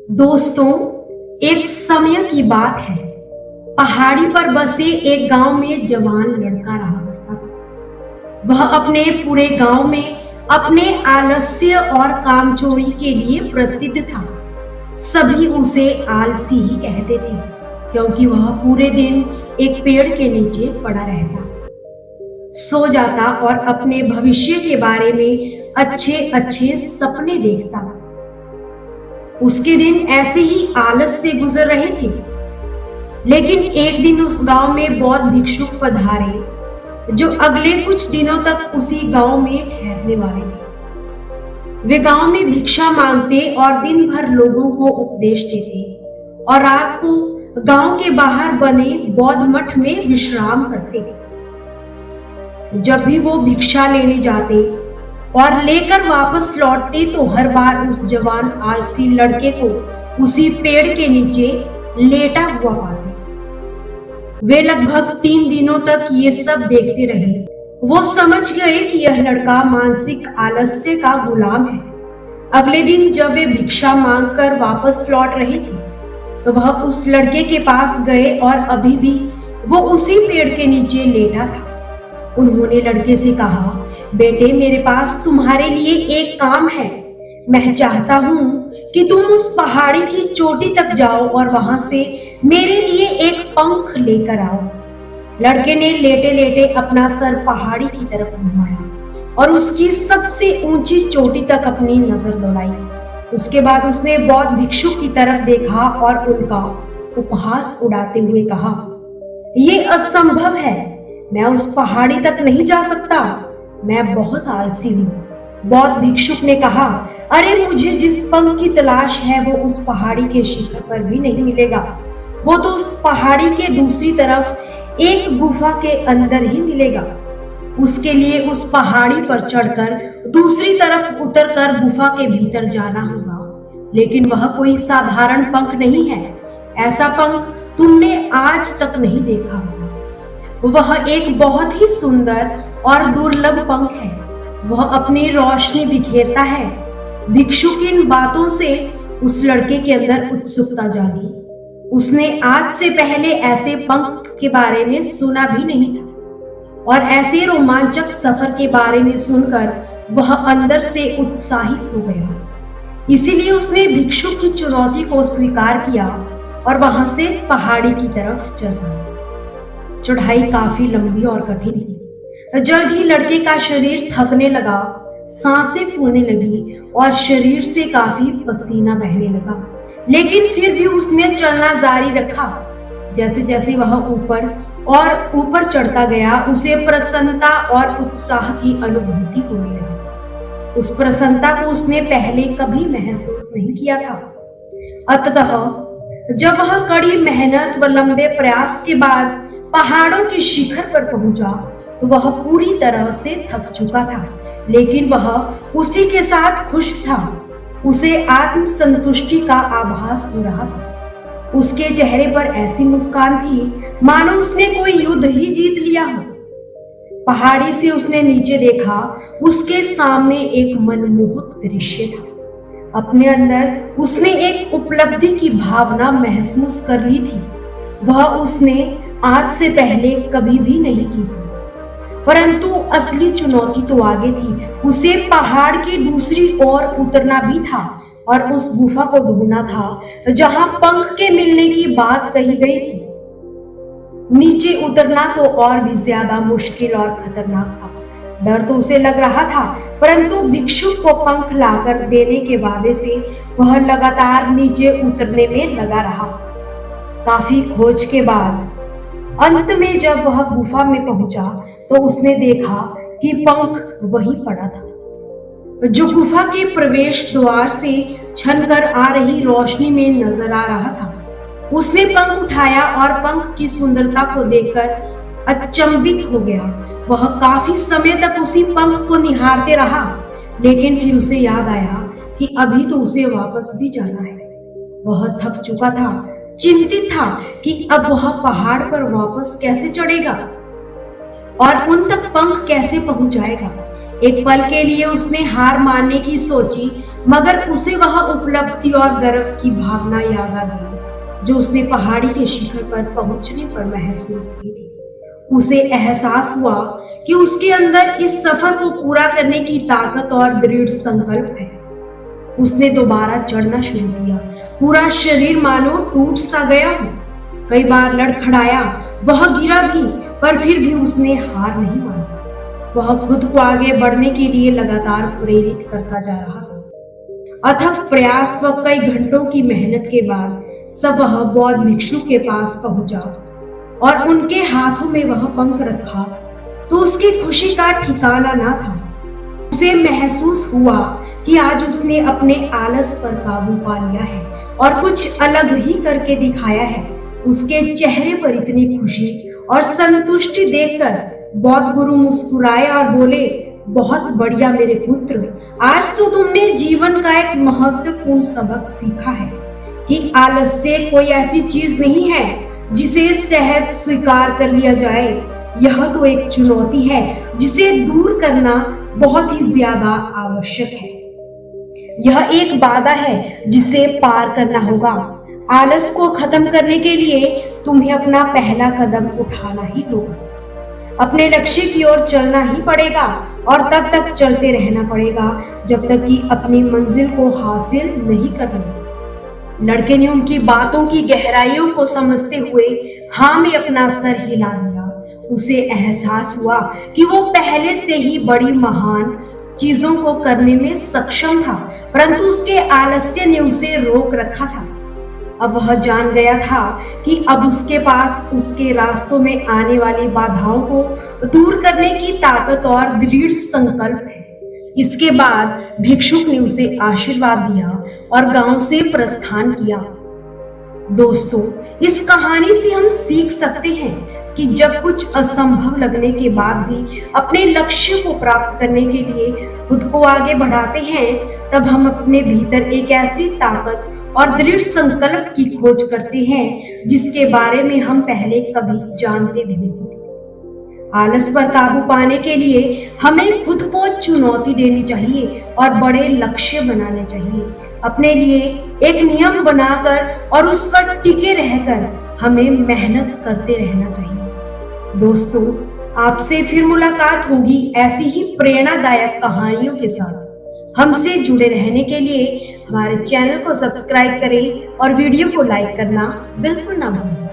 दोस्तों, एक समय की बात है। पहाड़ी पर बसे एक गांव में जवान लड़का रहा करता था। वह अपने पूरे गांव में अपने आलस्य और कामचोरी के लिए प्रसिद्ध था। सभी उसे आलसी ही कहते थे, क्योंकि वह पूरे दिन एक पेड़ के नीचे पड़ा रहता, सो जाता और अपने भविष्य के बारे में अच्छे अच्छे सपने देखता। उसके दिन ऐसे ही आलस से गुजर रहे थे। लेकिन एक दिन उस गांव में बौद्ध भिक्षुक पधारे, जो अगले कुछ दिनों तक उसी गांव में ठहरने वाले थे। वे गांव में भिक्षा मांगते और दिन भर लोगों को उपदेश देते और रात को गांव के बाहर बने बौद्ध मठ में विश्राम करते। जब भी वो भिक्षा लेने जाते और लेकर वापस लौटते तो हर बार उस जवान आलसी लड़के को उसी पेड़ के नीचे लेटा हुआ पाते। वे लगभग 3 दिनों तक ये सब देखते रहे। वो समझ गए कि यह लड़का मानसिक आलस्य का गुलाम है। अगले दिन जब वे भिक्षा मांगकर वापस लौट रहे थे तो वह उस लड़के के पास गए और अभी भी वो उसी पेड़ के नीचे लेटा था। उन्होंने लड़के से कहा, बेटे, मेरे पास तुम्हारे लिए एक काम है। मैं चाहता हूँ कि तुम उस पहाड़ी की चोटी तक जाओ और वहां से मेरे लिए एक पंख लेकर आओ। लड़के ने लेटे लेटे अपना सर पहाड़ी की तरफ घुमाया और उसकी सबसे ऊंची चोटी तक अपनी नजर दौड़ाई। उसके बाद उसने बौद्ध भिक्षुक की तरफ देखा और उनका उपहास उड़ाते हुए कहा, यह असंभव है, मैं उस पहाड़ी तक नहीं जा सकता, मैं बहुत आलसी हूँ। बौद्ध भिक्षुक ने कहा, अरे, मुझे जिस पंख की तलाश है वो उस पहाड़ी के शिखर पर भी नहीं मिलेगा। वो तो उस पहाड़ी के दूसरी तरफ एक गुफा के अंदर ही मिलेगा। उसके लिए उस पहाड़ी पर चढ़कर दूसरी तरफ उतरकर गुफा के भीतर जाना होगा। लेकिन वह कोई साधारण पंख नहीं है। ऐसा पंख तुमने आज तक नहीं देखा होगा। वह एक बहुत ही सुंदर और दुर्लभ पंख है। वह अपनी रोशनी बिखेरता है। भिक्षु की इन बातों से उस लड़के के अंदर उत्सुकता जागी। उसने आज से पहले ऐसे पंख के बारे में सुना भी नहीं था और ऐसे रोमांचक सफर के बारे में सुनकर वह अंदर से उत्साहित हो गया। इसीलिए उसने भिक्षु की चुनौती को स्वीकार किया और वहां से पहाड़ी की तरफ चल पड़ा। चढ़ाई काफी लंबी और कठिन थी। जल्द ही लड़के का शरीर थकने लगा, सांसें फूलने लगी और शरीर से काफी पसीना बहने लगा। लेकिन फिर भी उसने चलना जारी रखा। जैसे जैसे वह ऊपर और ऊपर चढ़ता गया, उसे प्रसन्नता और उत्साह की अनुभूति होने लगी। उस प्रसन्नता को उसने पहले कभी महसूस नहीं किया था। अतः जब वह कड़ी मेहनत व लंबे प्रयास के बाद पहाड़ों के शिखर पर पहुंचा तो वह पूरी तरह से थक चुका था, लेकिन वह उसी के साथ खुश था। उसे आत्म संतुष्टि का आभास हो रहा था। उसके चेहरे पर ऐसी मुस्कान थी मानो उसने कोई युद्ध ही जीत लिया हो। पहाड़ी से उसने नीचे देखा। उसके सामने एक मनमोहक दृश्य था। अपने अंदर उसने एक उपलब्धि की भावना महसूस कर ली थी। वह उसने आज से पहले कभी भी नहीं की। परंतु असली चुनौती तो आगे थी। उसे पहाड़ की दूसरी ओर उतरना भी था और उस गुफा को ढूंढना था जहां पंख के मिलने की बात कही गई थी। नीचे उतरना तो और भी ज्यादा मुश्किल और खतरनाक था। डर तो उसे लग रहा था, परंतु भिक्षुक को पंख लाकर देने के वादे से वह लगातार नीचे उतरने में लगा रहा। काफी खोज के बाद अंत में जब वह गुफा में पहुंचा तो उसने देखा कि पंख वहीं पड़ा था, जो गुफा के प्रवेश द्वार से छनकर आ रही रोशनी में नजर आ रहा था। उसने पंख उठाया और पंख की सुंदरता को देखकर अचंभित हो गया। वह काफी समय तक उसी पंख को निहारते रहा, लेकिन फिर उसे याद आया कि अभी तो उसे वापस भी जाना है। वह थक चुका था, चिंतित था कि अब वह पहाड़ पर वापस कैसे चढ़ेगा और उन तक पंख कैसे पहुंच जाएगा। एक पल के लिए उसने हार मानने की सोची, मगर उसे वह उपलब्धि और गर्व की भावना याद आ गई जो उसने पहाड़ी के शिखर पर पहुंचने पर महसूस की थी। उसे एहसास हुआ कि उसके अंदर इस सफर को पूरा करने की ताकत और दृढ़ संकल्प है। उसने दोबारा चढ़ना शुरू किया। पूरा शरीर मानो टूट सा गया हो। कई बार लड़खड़ाया, वह गिरा भी, पर फिर भी उसने हार नहीं मानी। वह खुद को आगे बढ़ने के लिए लगातार प्रेरित करता जा रहा था। अथक प्रयास व कई घंटों की मेहनत के बाद सब वह बौद्ध भिक्षु के पास पहुंचा और उनके हाथों में वह पंख रखा तो उसकी खुशी का ठिकाना ना था। उसे महसूस हुआ कि आज उसने अपने आलस पर काबू पा लिया है और कुछ अलग ही करके दिखाया है। उसके चेहरे पर इतनी खुशी और संतुष्टि देखकर बौद्ध गुरु मुस्कुराए और बोले, बहुत बढ़िया मेरे पुत्र, आज तो तुमने जीवन का एक महत्वपूर्ण सबक सीखा है कि आलस्य कोई ऐसी चीज नहीं है जिसे सहज स्वीकार कर लिया जाए। यह तो एक चुनौती है जिसे दूर करना बहुत ही ज्यादा आवश्यक है। यह एक बाधा है जिसे पार करना होगा। आलस को खत्म करने के लिए तुम्हें अपना पहला कदम उठाना ही होगा। अपने लक्ष्य की ओर चलना ही पड़ेगा और तब तक चलते रहना पड़ेगा जब तक कि अपनी मंजिल को हासिल नहीं कर लें। लड़के ने उनकी बातों की गहराइयों को समझते हुए हाँ में अपना सर हिला दिया। उसे एहसास हुआ कि वो पहले से ही बड़ी महान चीजों को करने में सक्षम था, परंतु उसके आलस्य ने उसे रोक रखा था। अब वह जान गया था कि अब उसके पास उसके रास्तों में आने वाली बाधाओं को दूर करने की ताकत और दृढ़ संकल्प है। इसके बाद भिक्षुक ने उसे आशीर्वाद दिया और गांव से प्रस्थान किया। दोस्तों, इस कहानी से हम सीख सकते हैं कि जब कुछ असंभव लगने के बाद भी अपने लक्ष्य को प्राप्त करने के लिए खुद को आगे बढ़ाते हैं, तब हम अपने भीतर एक ऐसी ताकत और दृढ़ संकल्प की खोज करते हैं जिसके बारे में हम पहले कभी जानते भी नहीं थे। आलस पर काबू पाने के लिए हमें खुद को चुनौती देनी चाहिए और बड़े लक्ष्य बनाने चाहिए। अपने लिए एक नियम बनाकर और उस पर टिके रहकर हमें मेहनत करते रहना चाहिए। दोस्तों, आपसे फिर मुलाकात होगी ऐसी ही प्रेरणादायक कहानियों के साथ। हमसे जुड़े रहने के लिए हमारे चैनल को सब्सक्राइब करें और वीडियो को लाइक करना बिल्कुल ना भूलें।